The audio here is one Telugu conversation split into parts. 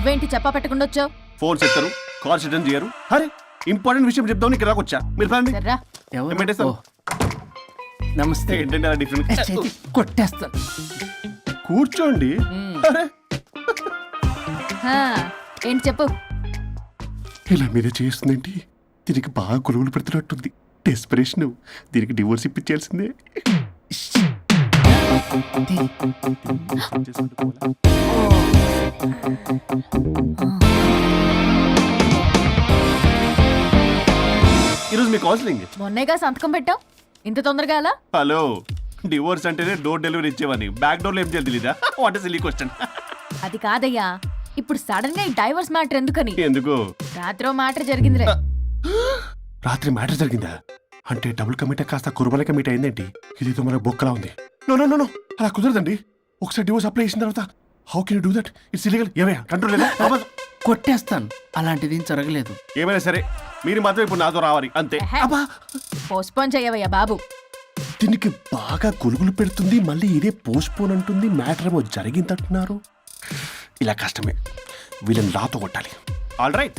నువ్వేంటి చెప్పా పెట్టకుండా వచ్చావు? ఫోన్ చెప్తారు, కాల్స్ అటెండ్ చేయరు. అరే ఇంపార్టెంట్ విషయం చెప్దాం ఇక్కడ రాకొచ్చా. మీరు ఫ్యామిలీ సర్రా నమస్తే. ఏంటంటే అలా డిఫరెంట్. కొట్టేస్తాను. కూర్చోండి. అరే హా, ఏంటి చెప్పు. ఇలా మీరే చేస్తుందేంటి? దీనికి బాగా కొలుగులు పెడుతున్నట్టుంది. డెస్పరేషన్. దీనికి డివోర్స్ ఇప్పించాల్సిందే. ఈరోజు మీ కౌన్సిలింగ్. మొన్నేగా సంతకం పెట్టావు, ఇంత తొందరగా అలా? హలో, డివోర్స్ అంటేనే డోర్ డెలివరీ ఇచ్చేవని, బ్యాక్ డోర్ లో ఏం చేయాలి తెలీదా? What is silly question. అది కాదయ్యా, ఇప్పుడు సడన్ గా ఈ డైవర్స్ మ్యాటర్ ఎందుకని? ఎందుకు? రాత్రో మ్యాటర్ జరిగిందిలే. రాత్రి మ్యాటర్ జరిగిందా? అంటే డబుల్ కమిట్ కాస్త కుర్బల కమిట్ అయిందేంటి? ఇదేదో మన బొక్కలా ఉంది. నో నో నో నో, అలా కుదరదండి. ఒకసారి డివోర్స్ అప్లై చేసిన తర్వాత how can you do that? It's illegal. ఏమయ్యా కంట్రోల్ లేదా? కొట్టేస్తాను. అలాంటిది ఏం జరగలేదు. ఏమైనా సరే మీరు మాత్రం ఇప్పుడు నాతో రావాలి అంతే. పోస్ట్పోన్ చెయ్యవయ్యా బాబు. దీనికి బాగా గొలుగులు పెడుతుంది, మళ్ళీ ఇదే పోస్ట్పోన్ అంటుంది. మ్యాటర్ ఏమో జరిగిందంటున్నారు. ఇలా కష్టమే. వీళ్ళని నాతో కొట్టాలి. ఆల్ రైట్,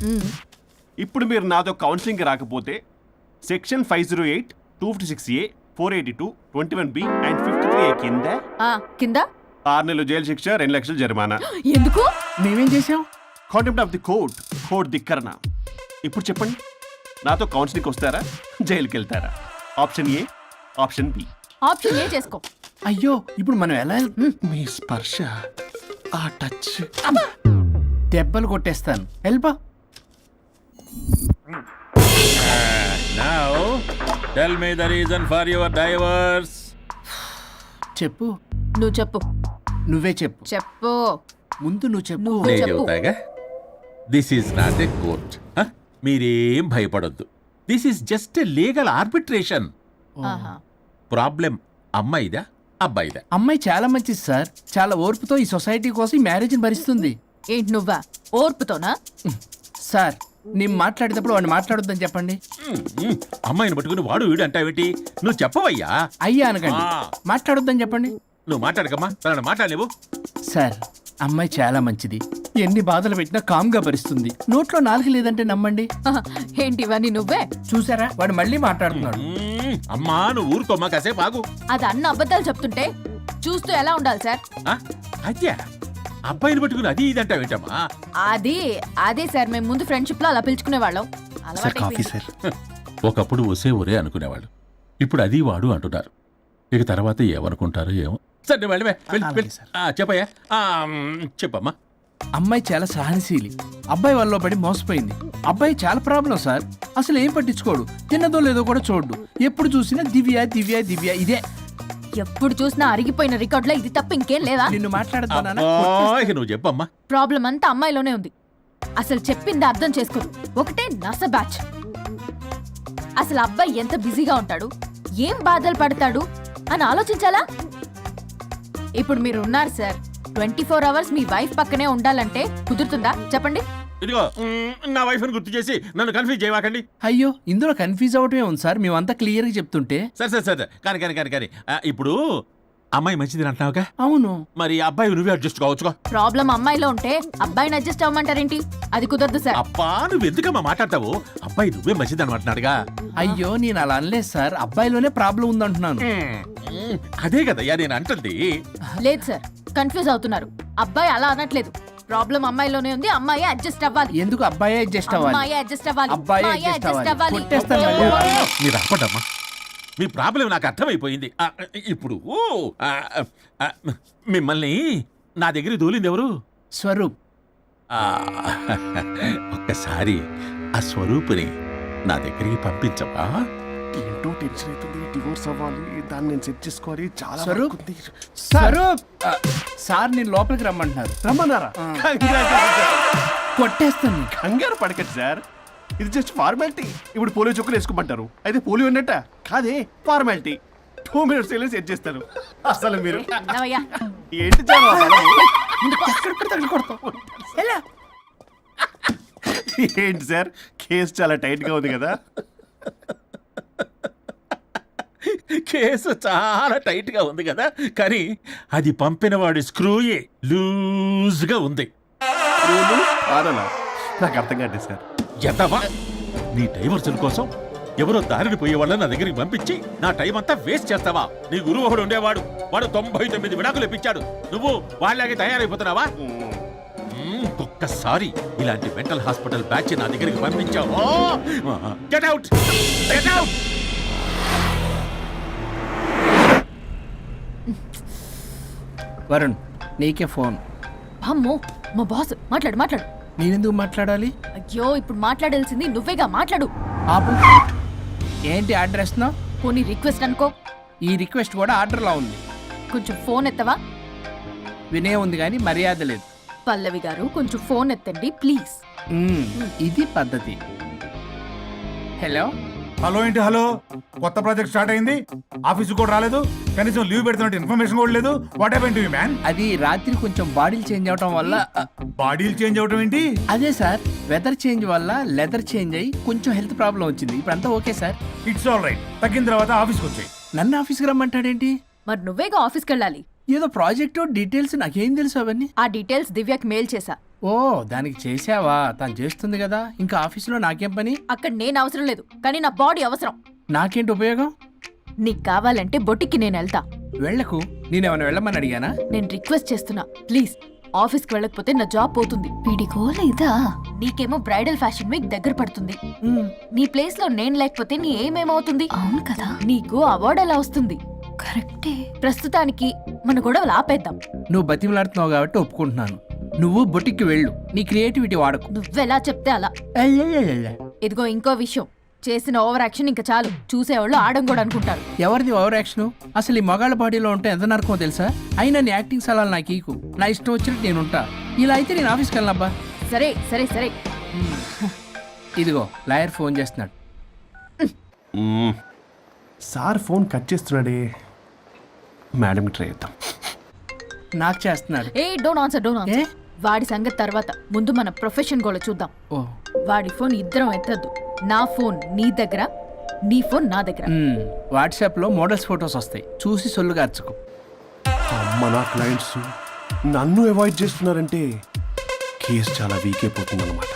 ఇప్పుడు మీరు నాతో కౌన్సిలింగ్కి రాకపోతే section 508, 256A, 482, 21B and 53A కింద కింద 6 నెలలు జైలు శిక్ష, 2 లక్షలు జరిమానా. ఎందుకు? మేమేం చేసాం? Contempt of the court, court ధిక్కరణ. ఇప్పుడు చెప్పండి, నాతో కౌన్సిలింగ్కి వస్తారా, జైలుకి వెళ్తారా? Option A, option B. Option A చేసుకో. అయ్యో, ఇప్పుడు మనం ఎలా? మీ స్పర్శ, ఆ టచ్. దెబ్బలు కొట్టేస్తాను. వెళ్ళిపో. Now, tell me the reason for your divorce. చెప్పు. నువ్వు చెప్పు. నువ్వే చెప్పు. చెప్పు. ముందు నువ్వు చెప్పు. నువ్వు నేను చెప్పు. చెబుతాగా. This is not a court. మీరేం భయపడొద్దు. This is just a legal arbitration. ఆహా. ప్రాబ్లం అమ్మాయిదా అబ్బాయిదా? అమ్మాయి చాలా మంచిది సార్. చాలా ఓర్పుతో ఈ సొసైటీ కోసం ఈ మ్యారేజ్ని భరిస్తుంది. ఏంటి నువ్వా ఓర్పుతోనా? సార్, నేను మాట్లాడేటప్పుడు వాడిని మాట్లాడొద్దని చెప్పండి. అమ్మాయిని పట్టుకుని వాడు వీడు అంటావేంటి? నువ్వు చెప్పవయ్యా. అయ్యా అనకండి. మాట్లాడొద్దని చెప్పండి. నువ్వు మాట్లాడకమ్మా, తనను మాట్లాడలేవు. సార్, అమ్మాయి చాలా మంచిది. ఎన్ని బాధలు పెట్టినా కామ్గా భరిస్తుంది. నోట్లో నాలుగు లేదంటే నమ్మండి. ఏంటి ఇవన్నీ నువ్వే? చూసారా, వాడు మళ్ళీ మాట్లాడుతున్నాడు. అమ్మా నువ్వు ఊరుకోమ్మా, కాసేపు ఆగు. అది అన్న అబద్ధాలు చెప్తుంటే చూస్తూ ఎలా ఉండాలి సార్? అద్యా అబ్బాయిని పట్టుకుని అది ఇది అంటావేంటమ్మా? అదే సార్, మేము ముందు ఫ్రెండ్షిప్ లో అలా పిలుచుకునే వాళ్ళం. Coffee sir. ఒకప్పుడు ఒసే ఒరే అనుకునేవాళ్ళు, ఇప్పుడు అది వాడు అంటున్నారు. ఇక తర్వాత ఏమనుకుంటారో ఏమో. సరే వెళ్ళవే, చెప్పయ్యా. చెప్పమ్మా. అమ్మాయి చాలా సహనశీలి. అబ్బాయి వల్ల పడి మోసపోయింది. అబ్బాయి చాలా ప్రాబ్లం సార్. అసలు ఏం పట్టించుకోడు. తిన్నదో లేదో కూడా చూడు. ఎప్పుడు చూసినా దివ్య దివ్య దివ్య ఇదే. ఎప్పుడు చూసినా అరిగిపోయిన రికార్డ్ లో ఇది తప్ప ఇంకేం లేదా? నిన్ను మాట్లాడతానా? నువ్వు చెప్పమ్మా. ప్రాబ్లం అంతా అమ్మాయిలోనే ఉంది. అసలు చెప్పింది అర్థం చేసుకోరు. ఒకటే నస బ్యాచ్. అసలు అబ్బాయి ఎంత బిజీగా ఉంటాడు, ఏం బాధలు పడతాడు అని ఆలోచించాలా? ఇప్పుడు మీరు ఉన్నారు సార్, 24 hours మీ వైఫ్ పక్కనే ఉండాలంటే కుదురుతుందా చెప్పండి? ఇదిగో నా వైఫ్ ని గుర్తు చేసి నన్ను కన్ఫ్యూజ్ చేయవాకండి. అయ్యో, ఇందులో కన్ఫ్యూజ్ అవటమే ఉంది సార్. మేమంతా క్లియర్ గా చెప్తుంటే. సరే కానీ ఇప్పుడు అమ్మాయి మంచిది అంటున్నావుగా? అవును. మరి అబ్బాయి నువ్వే అడ్జస్ట్ కావచ్చుగా. ప్రాబ్లం అమ్మాయిలో ఉంటే అబ్బాయిని అడ్జస్ట్ అవ్వమంటారేంటి? అది కుదరదు సార్. అబ్బా నువ్వు ఎందుకమ్మా మాట్లాడతావు? అబ్బాయి నువ్వే మంచిది అనమాటున్నాడుగా. అయ్యో, నేను అలా అనలేదు సార్. అబ్బాయిలోనే ప్రాబ్లం ఉందంటున్నాను. అదే కదయ్యా నేను అంటుంది. లేదు సార్, కన్ఫ్యూజ్ అవుతున్నారు. అబ్బాయి అలా అనట్లేదు. ప్రాబ్లం అమ్మాయిలోనే ఉంది. అమ్మాయి అడ్జస్ట్ అవ్వాలి. ఎందుకు అబ్బాయి అడ్జస్ట్ అవ్వాలి? అమ్మాయి అడ్జస్ట్ అవ్వాలి. అబ్బాయి అడ్జస్ట్ అవ్వాలి. కొట్టేస్తాను. మీరు అప్పటమ్మా, మీ ప్రాబ్లం నాకు అర్థమైపోయింది. ఇప్పుడు మిమ్మల్ని నా దగ్గర దూలింది ఎవరు? స్వరూప్. ఒక్కసారి ఆ స్వరూపుని నా దగ్గరికి పంపించవా? ఏంటో టెన్షన్ అవుతుంది. డివోర్స్ అవ్వాలి, దాన్ని నేను సెట్ చేసుకోవాలి. చాలా స్వరూప్, స్వరూప్ సార్ నేను లోపలికి రమ్మంటున్నారు. రమ్మన్నారా? కొట్టేస్తాను. కంగారు పడకండి సార్, ఇది జస్ట్ ఫార్మాలిటీ. ఇప్పుడు పోలియో చుక్కలు వేసుకోమంటారు, అయితే పోలియో ఉన్నట్ట కాదే, ఫార్మాలిటీ. 2 minutes సెట్ చేస్తారు. అసలు మీరు ఏంటి ఏంటి సార్, కేసు చాలా టైట్ గా ఉంది కదా? కేసు చాలా టైట్ గా ఉంది కదా, కానీ అది పంపిన వాడి స్క్రూయే లూజ్ గా ఉంది. రూలు ఆనలా నాకు అర్థం కాదు సార్. ఎద్దవా నీ డైవర్షన్ కోసం ఎవరో దారిని పోయే వాళ్ళని నా దగ్గరికి పంపించి నా టైం అంతా వేస్ట్ చేస్తావా? నీ గురువు ఒకడు ఉండేవాడు, వాడు 99 విడాకులు ఇప్పించాడు. నువ్వు వాళ్ళకి తయారైపోతున్నావా? ఒక్కసారి ఇలాంటి మెంటల్ హాస్పిటల్ బ్యాచ్ నా దగ్గరికి పంపించావు, get out, get out. Varun నీకే ఫోన్. అమ్మో మా బాస్. మాట్లాడు మాట్లాడు. నేనెందుకు మాట్లాడాలి? అయ్యో ఇప్పుడు మాట్లాడాల్సింది నువ్వేగా, మాట్లాడు. ఆపు. ఏంటి ఆర్డర్ ఇస్తున్నావు? పోనీ రిక్వెస్ట్ అనుకో. ఈ రిక్వెస్ట్ కూడా ఆర్డర్లో ఉంది. కొంచెం ఫోన్ ఎత్తవా? వినే ఉంది కానీ మర్యాద లేదు. పల్లవి గారు కొంచెం ఫోన్ ఎత్తండి ప్లీజ్. ఇది పద్ధతి. హలో హలో ఏంటి హలో? కొత్త ప్రాజెక్ట్ స్టార్ట్ అయింది, ఆఫీస్ కూడా రాలేదు, కనీసం లీవ్ పెడుతున్నట్టు ఇన్ఫర్మేషన్ కూడా లేదు. What happen to you man? అది రాత్రి కొంచెం బాడీలు చేంజ్ అవటం వల్ల. బాడీలు చేంజ్ అవటం ఏంటి? అదే సార్, వెదర్ చేంజ్ వల్ల లెదర్ చేంజ్ అయ్యి కొంచెం హెల్త్ ప్రాబ్లం వచ్చింది. ఇప్పుడు అంతా okay sir. It's all right. తగ్గిన తర్వాత ఆఫీస్కి వచ్చాయి. నన్ను ఆఫీస్కి రమ్మంటాడేంటి? మరి నువ్వేగా ఆఫీస్కి వెళ్ళాలి. ఏదో ప్రాజెక్టు డీటెయిల్స్ నాకేం తెలుసు అవన్నీ. ఆ డీటెయిల్స్ దివ్యకి మెయిల్ చేశా. ఓ దానికి చేసావా? తను చేస్తుంది కదా, ఇంకా ఆఫీసులో నాకేం పని? అక్కడ నేను అవసరం లేదు, కానీ నా బాడీ అవసరం. నాకేంటి ఉపయోగం? నీకు కావాలంటే బొట్టికి నేను వెళ్తా. వెళ్ళకు. నేనేమైనా వెళ్ళమని అడిగానా? నేను రిక్వెస్ట్ చేస్తున్నా ప్లీజ్. ఆఫీస్కి వెళ్ళకపోతే నా జాబ్ పోతుంది. వీడికోల ఇదా? నీకేమో బ్రైడల్ ఫ్యాషన్ వీక్ దగ్గర పడుతుంది. నీ ప్లేస్ లో నేను లేకపోతే నీ ఏమేమవుతుంది? అవును కదా. నీకు అవార్డు ఎలా వస్తుంది? కరెక్టే. ప్రస్తుతానికి మన గొడవలు ఆపేద్దాం. నువ్వు బతిమలాడుతున్నావు కాబట్టి ఒప్పుకుంటున్నాను. నువ్వు బొటిక్కి వెళ్ళు, నీ క్రియేటివిటీ వాడకు. నువ్వెలా చెప్తే అలా. ఇదిగో ఇంకో విషయం, చేసిన ఓవర్ యాక్షన్ ఇంకా చాలు. చూసేవాళ్ళు ఆడం కూడా అనుకుంటారు. ఎవరిది ఓవర్ యాక్షన్? అసలు ఈ మగాళ్ళ బాడీలో ఉంటే ఎంత నరకమో తెలుసా? అయినా నీ యాక్టింగ్ సలాలు నాకు ఈకు. నా ఇష్టం వచ్చినట్టు నేను ఉంటా. ఇలా అయితే నేను ఆఫీస్కి వెళ్ళనబ్బా. సరే సరే సరే. ఇదిగో లాయర్ ఫోన్ చేస్తున్నాడు. సార్ ఫోన్ కట్ చేస్తున్నాడే. మేడంకి ట్రై చేద్దాం. నాకు చేస్తున్నాడు. Hey don't answer, don't hey? Answer. వాడి సంగతి తర్వాత, ముందు మన ప్రొఫెషన్ గోల చూద్దాం. ఓ వాడి ఫోన్ ఇద్దరం ఎత్తద్దు. నా ఫోన్ నీ దగ్గర, నీ ఫోన్ నా దగ్గర. వాట్సాప్లో మోడల్స్ ఫొటోస్ వస్తాయి, చూసి సొల్లుగా అర్చుకో. అమ్మ నా క్లయింట్స్ నన్ను అవాయిడ్ చేస్తున్నారంటే కేసు చాలా వీక్ అయిపోతుంది అనమాట.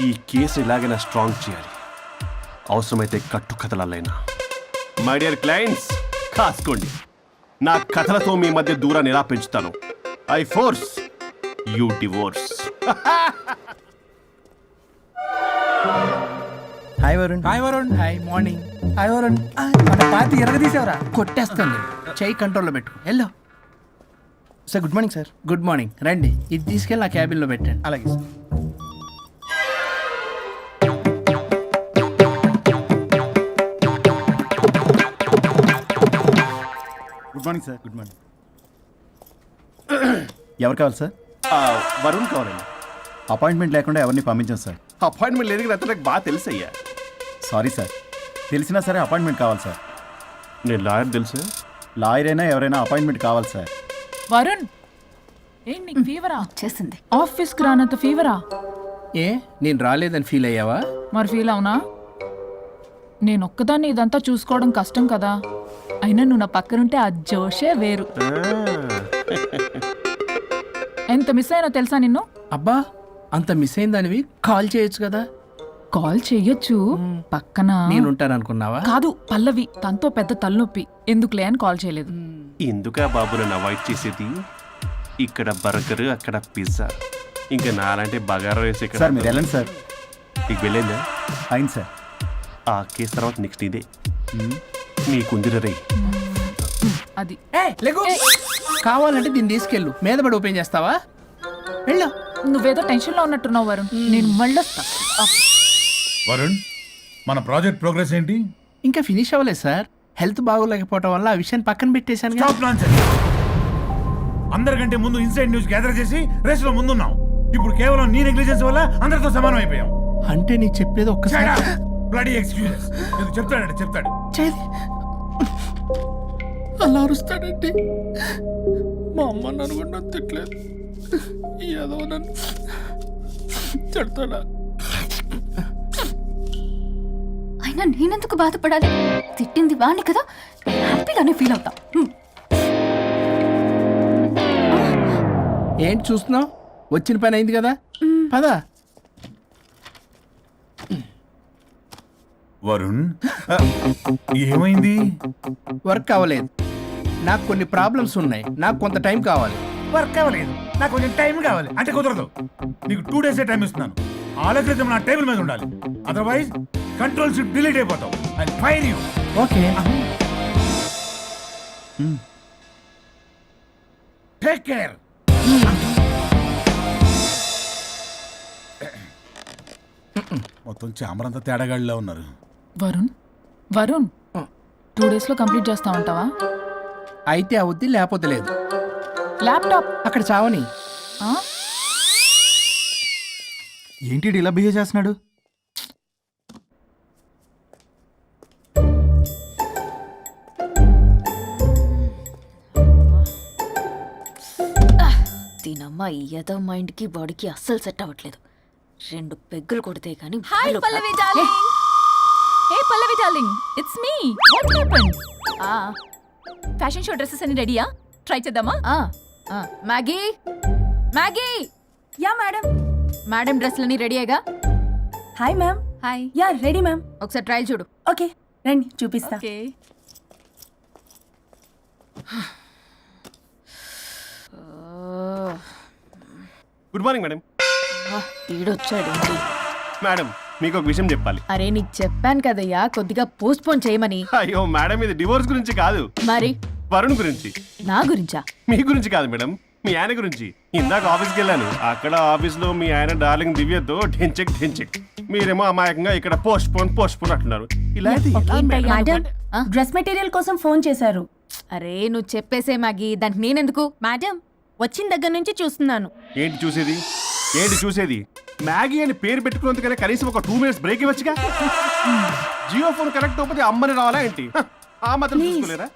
ఈ కేసు ఎలాగైనా స్ట్రాంగ్ చేయాలి, అవసరమైతే కట్టు కథలైనా. మై డియర్ క్లయింట్స్, కాసుకోండి. నా కథలతో మీ మధ్య దూరాన్ని ఎలా పెంచుతాను. I force you divorce. Hi Varun. Hi Varun. Hi morning. Hi Varun, మన పార్టీ ఎరగదీసావరా? కొట్టేస్తాను. చెయ్యి కంట్రోల్లో పెట్టు. Hello sir, good morning sir. Good morning. రండి, ఇది తీసుకెళ్ళి నా క్యాబిన్లో పెట్టండి. అలాగే సార్. Good morning sir. Good morning. ఎవరు కావాలి సార్? వరుణ్ కావాలండి. అపాయింట్మెంట్ లేకుండా ఎవరిని పంపించాం సార్. అపాయింట్మెంట్ లేదు కదా, నాకు బాగా తెలుసు అయ్యా. సారీ సార్, తెలిసినా సరే అపాయింట్మెంట్ కావాలి సార్. నేను లాయర్ తెలుసు. లాయర్ అయినా ఎవరైనా అపాయింట్మెంట్ కావాలి సార్. వరుణ్, ఏం నీకు ఫీవరా? చేసింది. ఆఫీస్కి రానంత ఫీవరా? ఏ నేను రాలేదని ఫీల్ అయ్యావా? మరి ఫీల్ అవునా? నేను ఒక్కదాన్ని ఇదంతా చూసుకోవడం కష్టం కదా. అయినా నువ్వు నా పక్కనుంటే ఆ జోషే వేరు. ఎంత మిస్ అయినా తెలుసా నిన్ను? అబ్బా, అంత మిస్ అయిందానివి కాల్ చేయొచ్చు కదా. కాల్ చెయ్యొచ్చు, పక్కన నేను ఉంటాను అనుకున్నావా? కాదు, పల్లవి తనతో పెద్ద తలనొప్పి, ఎందుకులే అని కాల్ చేయలేదు. ఎందుకా బాబు నన్ను అవాయిడ్ చేసేది? ఇక్కడ బర్గర్, అక్కడ పిజ్జా, ఇంకా నాలంటే బగారా వేసి ఇక్కడ. సార్ మీరు వెళ్ళండి సార్. నీకు వెళ్ళిందా? అయింది సార్. ఆ కేసు తర్వాత నెక్స్ట్ ఇదే నీకుందిర రే. అది కావాలంటే దీన్ని తీసుకెళ్ళు, మీద పడి ఓపెన్ చేస్తావా? వెళ్ళు. నువ్వేదో టెన్షన్లో ఉన్నట్టున్నావు వరుణ్. నేను మళ్ళొస్తా. వరుణ్, మన ప్రాజెక్ట్ ప్రోగ్రెస్ ఏంటి? ఇంకా ఫినిష్ అవ్వలేదు సార్. హెల్త్ బాగోలేకపోవడం వల్ల ఆ విషయాన్ని పక్కన పెట్టేశాను. Stop nonsense. అందరికంటే ముందు ఇన్సైడ్ న్యూస్ గ్యాదర్ చేసి రేస్ లో ముందున్నాం. ఇప్పుడు కేవలం నీ నెగ్లిజెన్స్ వల్ల అందరితో సమానం అయిపోయాం. అంటే నీ చెప్పేది ఒక్కసారి బ్లడీ ఎక్స్క్యూజెస్. చెప్తాడంటే చెప్తాడు. అలా అరుస్తాడండి. మా అమ్మ నన్ను కూడా తిట్టలేదు, ఏదో నన్ను తిడతాడా? అయినా నేనెందుకు బాధపడాలి? తిట్టింది వాణ్ణి కదా, హ్యాపీగానే ఫీల్ అవుతా. ఏంటి చూస్తున్నావు? వచ్చిన పని అయింది కదా పదా. వరుణ్ ఏమైంది? వర్క్ అవ్వలేదు. నాకు కొన్ని ప్రాబ్లమ్స్ ఉన్నాయి, నాకు కొంత టైం కావాలి. వర్క్ అవ్వలేదు, నాకు కొంచెం టైం కావాలి అంటే కుదరదు. నీకు 2 days టైం ఇస్తున్నాను. ఆలోచించడం నా టేబుల్ మీద ఉండాలి. అదర్వైజ్ కంట్రోల్ షిప్ డిలీట్ అయిపోతావు. I fire you. Okay. Take care. మొత్తం చామరంతా తేడాగాడిలా ఉన్నారు. వరుణ్ వరుణ్ 2 days లో కంప్లీట్ చేస్తా ఉంటావా? అయితే అవుద్ది, లేకపోతే లేదు. ల్యాప్టాప్ అక్కడ చావని. ఆ? ఏంటి ఇలా బిహేవ్ చేస్తున్నాడు? దీనమ్మ ఏదో మైండ్ కి బాడీకి అస్సలు సెట్ అవ్వట్లేదు. 2 పెగ్గులు కొడితే కానీ hi Pallavi darling. Hey Pallavi darling, it's me. What happened? Fashion show dresses అన్ని రెడీయా? ట్రై చేద్దామా? Maggie Maggie, yeah madam. Madam డ్రెస్లన్నీ రెడీయేగా? Hi ma'am. Hi. Yeah ready ma'am. ఒకసారి ట్రయల్ చూడు. ఓకే రండి చూపిస్తా. ఓకే. Good morning madam. ఈడొచ్చాడు. మేడం మీకు ఒక విషయం చెప్పాలి. అరే నీకు చెప్పాను కదయ్యా కొద్దిగా పోస్ట్ పోన్ చేయమని. అయ్యో మేడం, ఇది డివోర్స్ గురించి కాదు, మరి వరుణ్ గురించి. నా గురించా? మీ గురించి కాదు మేడం, మీ ఆయన గురించి. ఇందాక ఆఫీస్కి వెళ్ళాను. అక్కడ ఆఫీస్లో మీ ఆయన డార్లింగ్ దివ్యతో ఢెంచెక్ ఢెంచెక్, మీరేమో అమాయకంగా ఇక్కడ పోస్ట్ పోన్ అంటున్నారు. ఇలా అయితే ఎలా మేడం? మేడం ఆ? డ్రెస్ మెటీరియల్ కోసం ఫోన్ చేశారు. అరే నువ్వు చెప్పేసే మ్యాగీ, దానికి నేనెందుకు? మేడం వచ్చిన దగ్గర నుంచి చూస్తున్నాను. ఏంటి చూసేది? ఏంటి చూసేది? మ్యాగీ అని పేరు పెట్టుకున్నందుకనే కనీసం ఒక 2 minutes బ్రేక్ ఇవ్వచ్చుగా. జియో ఫోన్ కనెక్ట్ అవ్వకపోతే అమ్మని రావాలా ఏంటి? ఆ మాత్రం Please. చూసుకోలేరా?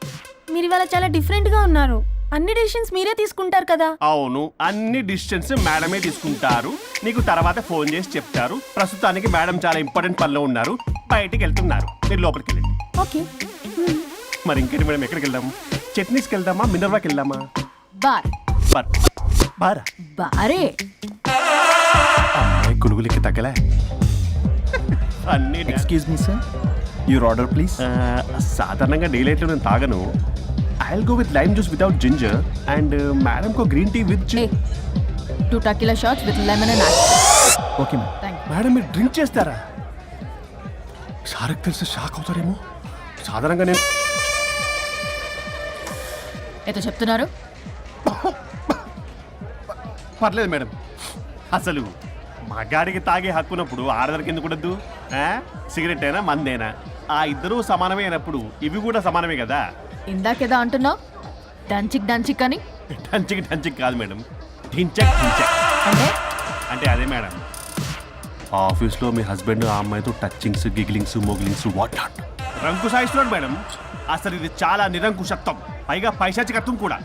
మీరు ఇవాళ చాలా డిఫరెంట్ గా ఉన్నారు. అన్ని డెసిషన్స్ మీరే తీసుకుంటారు కదా. అవును, అన్ని డిస్టెన్స్ మేడమే తీసుకుంటారు. నీకు తర్వాత ఫోన్ చేసి చెప్తారు. ప్రస్తుతానికి మేడం చాలా ఇంపార్టెంట్ పనిలో ఉన్నారు, బయటికి వెళ్తున్నారు. మీరు లోపలికి వెళ్ళండి. ఓకే. మరి ఇంకేంటి మేడం, ఎక్కడికి వెళ్దాము? చట్నీస్కి వెళ్దామా, మినర్వాకి వెళ్దామా? బార్ బారా? బారే. అమ్మాయి కులుగులకి తగ్గలే. అన్ని excuse me sir, your order please. సాధారణంగా డే లైట్లో నేను తాగను. I'll go with lime juice without ginger and madam కో green tea with 2 tequila shots with lemon and ice. Okay ma'am. Thank you. Madam మీరు డ్రింక్ చేస్తారా? సార్కి తెలిస్తే షాక్ అవుతారేమో. సాధారణంగా నేను ఏదో చెప్తున్నారు. పర్లేదు మేడం. అసలు మగాడికి తాగే హక్కున్నప్పుడు ఆడదానికి ఎందుకు ఉండద్దు? సిగరెట్ అయినా మందేనా ఆ ఇద్దరూ సమానమే అయినప్పుడు ఇవి కూడా సమానమే కదా. ఇందాకేదో అంటున్నావు, డంచిక్ అని. టంచిక్ కాదు మేడం, ఢించక్ ఢించక్ అంటే అంటే అదే మేడం. ఆఫీస్లో మీ హస్బెండ్ ఆ అమ్మాయితో టచ్చింగ్స్, గిగ్లింగ్స్, మోగ్లింగ్స్ వాట్ నాట్ రంకు సాయిస్తున్నాడు మేడం. అసలు ఇది చాలా నిరంకుశత్వం, పైగా పైశాచికత్వం కూడా.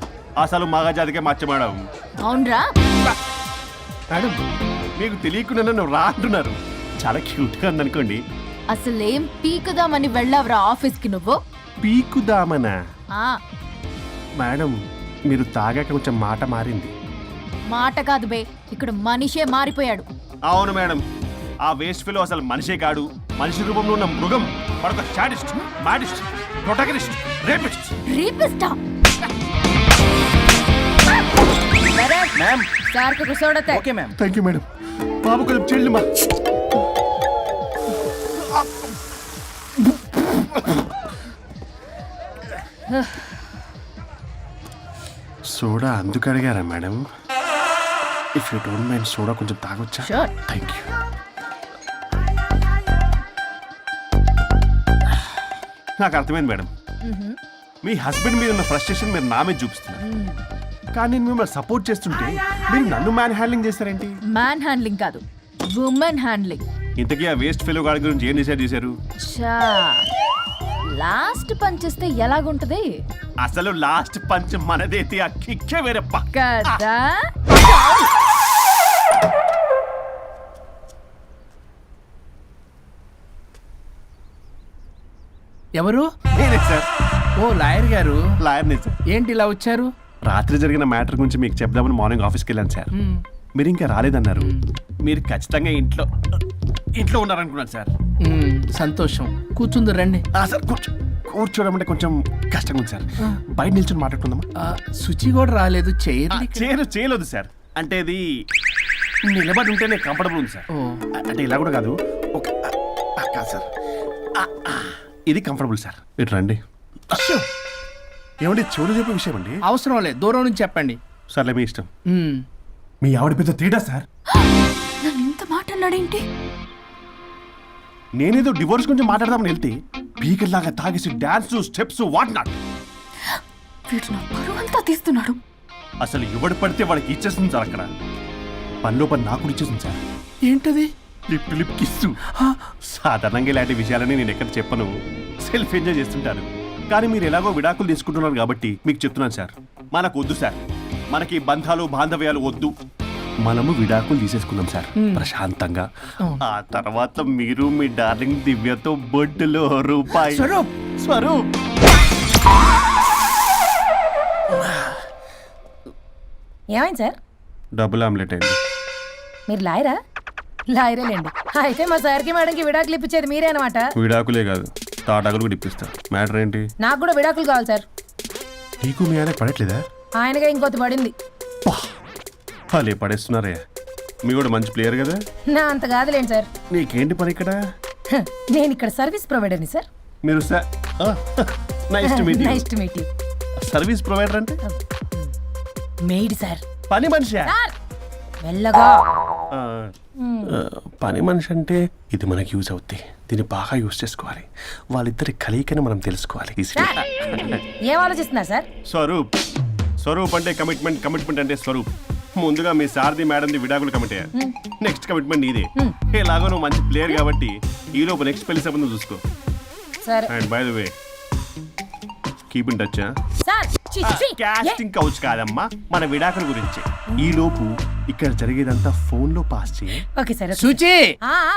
అసలు మగజాతికే మచ్చ మేడం. అవునరా? మేడం మీకు తెలియకుండా నన్ను రా అంటున్నారు. చాలా క్యూట్గా ఉందనుకోండి. అసలేం పీకుదామని వెళ్ళావురా ఆఫీస్కి నువ్వు? పీకుదామనా? ఆ మేడం మీరు తాగాక కొంచెం మాట మారింది. మాట కాదు బే, ఇక్కడ మనిషే మారిపోయాడు. అవును మేడం, ఆ వేస్ట్ ఫెలో అసలు మనిషే కాడు. మనిషి రూపంలో ఉన్న మృగం. మరొక షాడిస్ట్, మాడిస్ట్, ప్రొటగనిస్ట్, రేపిస్ట్. రీపిస్టా మ్యామ్. సార్ కు సోడతే. Okay ma'am. Thank you madam. బాబు కొంచెం చెల్లిమా. సోడా అందుకు అడిగారా madam? If you don't mind soda కొంచెం తాగొచ్చా? Sure. Thank you. నాకు అర్థమైంది మేడం. మీ హస్బెండ్ మీద ఉన్న ఫ్రస్ట్రేషన్ మీరు నా మీద చూపిస్తున్నారు. కానీ నేను మిమ్మల్ని సపోర్ట్ చేస్తుంటే మీరు నన్ను మ్యాన్ హ్యాండ్లింగ్ చేస్తారేంటి? మ్యాన్ హ్యాండ్లింగ్ కాదు, ఉమెన్ హ్యాండ్లింగ్. ఇంతకీ ఆ వేస్ట్ ఫెలో గాడి గురించి ఏం డిసైడ్ చేశారు? చా లాస్ట్ పంచేస్తే ఎలాగుంటది అసలు లాస్ట్ పంచ్ మనదైతే ఆ కిక్కే వేరే పక్క. కదా? ఎవరు? నేనే సార్, ఓ లాయర్ గారు. లాయర్ని సార్. ఏంటి ఇలా వచ్చారు? రాత్రి జరిగిన మ్యాటర్ గురించి మీకు చెప్దామని మార్నింగ్ ఆఫీస్కి వెళ్ళాను సార్. మీరు ఇంకా రాలేదన్నారు. మీరు ఖచ్చితంగా ఇంట్లో ఉన్నారనుకున్నాను సార్. సంతోషం. కూర్చుంది రండి. సార్ కూర్చోవడం అంటే కొంచెం కష్టంగా ఉంది సార్. బయట నిల్చొని మాట్లాడుకుందామా? శుచి కూడా రాలేదు. చేయలేదు సార్. అంటే ఇది నిలబడి ఉంటేనే కంఫర్టబుల్ ఉంది సార్. అంటే ఇలా కూడా కాదు. కాదు సార్, ఇది కంఫర్టబుల్ సార్. ఇటు రండి. ఏమండి చెవులు చెప్పే విషయం అండి. అవసరం లేదు, దూరం నుంచి చెప్పండి. సర్లే మీ ఇష్టం. మీ ఆవిడ పెద్ద తేడా సార్. నన్ను ఇంత మాట అన్నాడేంటి? నేనేదో డివోర్స్ గురించి మాట్లాడదామని వెళ్తే పీకర్ లాగా తాగేసి డాన్స్ స్టెప్స్ వాట్ నాట్. వీడు నా పరువు అంతా తీస్తున్నాడు. అసలు ఎవడు పడితే వాడికి ఇచ్చేస్తుంది సార్. అక్కడ పనిలో పని నాకు ఇచ్చేస్తుంది సార్. ఏంటది? Lip to lip kiss. సాధారణంగా ఇలాంటి విషయాలని నేను ఎక్కడ చెప్పను. సెల్ఫ్ ఎంజాయ్ చేస్తుంటాను. కానీ మీరు ఎలాగో విడాకులు తీసుకుంటున్నారు కాబట్టి మీకు చెప్తున్నాను సార్, మనకు వద్దు సార్. మనకి బంధాలు బాంధవ్యాలు వద్దు. మనము విడాకులు తీసేసుకుందాం సార్ ప్రశాంతంగా. ఆ తర్వాత మీరు మీ డార్లింగ్ దివ్యతో బొడ్డులో రూపాయి స్వరూప్. ఏమైంది సార్? డబుల్ ఆమ్లెట్ అయింది. మీరు లాయరా? లాయరేలేండి. అయితే మా సార్కి మేడంకి విడాకులు ఇప్పించేది మీరే అనమాట. విడాకులే కాదు, తాటాకులు కూడా ఇప్పిస్తా. మ్యాటర్ ఏంటి? నాకు కూడా విడాకులు కావాలి సార్. నీకు మీ ఆయన పడట్లేదా? ఆయనగా ఇంకొకటి పడింది. వాళ్ళే పడేస్తున్నారే. మీ కూడా మంచి ప్లేయర్ కదా. నా అంత కాదులేండి సార్. నీకేంటి పని ఇక్కడ? నేను ఇక్కడ సర్వీస్ ప్రొవైడర్ని సార్. మీరు nice to meet you. Nice to meet you. Service provider అంటే మెయిడ్ సార్. పని మనిషి. మెల్లగా. పని మనిషి అంటే ఇది మనకి యూజ్ అవుద్ది. దీన్ని బాగా యూజ్ చేసుకోవాలి. వాళ్ళిద్దరి కలయికని మనం తెలుసుకోవాలి. ఏం ఆలోచిస్తున్నారు సార్? స్వరూప్ అంటే కమిట్మెంట్ అంటే స్వరూప్. ముందుగా మీ సారథి మేడంది విడాకులు కమిట్ అయ్యారు. నెక్స్ట్ కమిట్మెంట్ నీదే. ఎలాగో నువ్వు మంచి ప్లేయర్ కాబట్టి ఈ లోపు నెక్స్ట్ పెళ్లి సంబంధం చూసుకో. సరే. And by the way keep in touch. Sir casting couch కాదమ్మా, మన విడాకుల గురించి. ఈ లోపు ఇక్కడ జరిగేదంతా ఫోన్ లో పాస్ చేయి. Okay sir. శుచి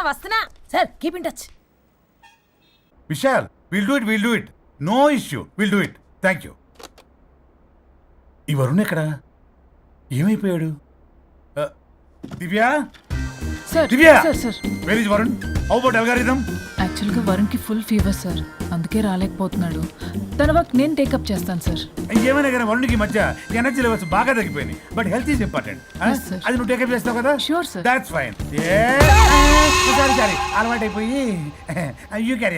వస్తున్నా sir. Keep in touch. Vishal, will do it. No issue, will do it. Thank you. ఈ వరుణ్ ఎక్కడ? ఏమైపోయాడు? Divya, sir Divya, sir where is Varun? How about algorithm? యాక్చువల్గా వరుణ్కి ఫుల్ ఫీవర్ సార్, అందుకే రాలేకపోతున్నాడు. తన వర్క్ నేను టేకప్ చేస్తాను సార్. ఇంకేమైనా కానీ వరుణ్కి ఈ మధ్య ఎనర్జీ లెవెల్స్ బాగా తగ్గిపోయినాయి. But health is important. Yes, sir. అది నువ్వు టేకప్ చేస్తావు కదా? Sure, sir. That's fine. Sorry అలవాటు అయిపోయి. You carry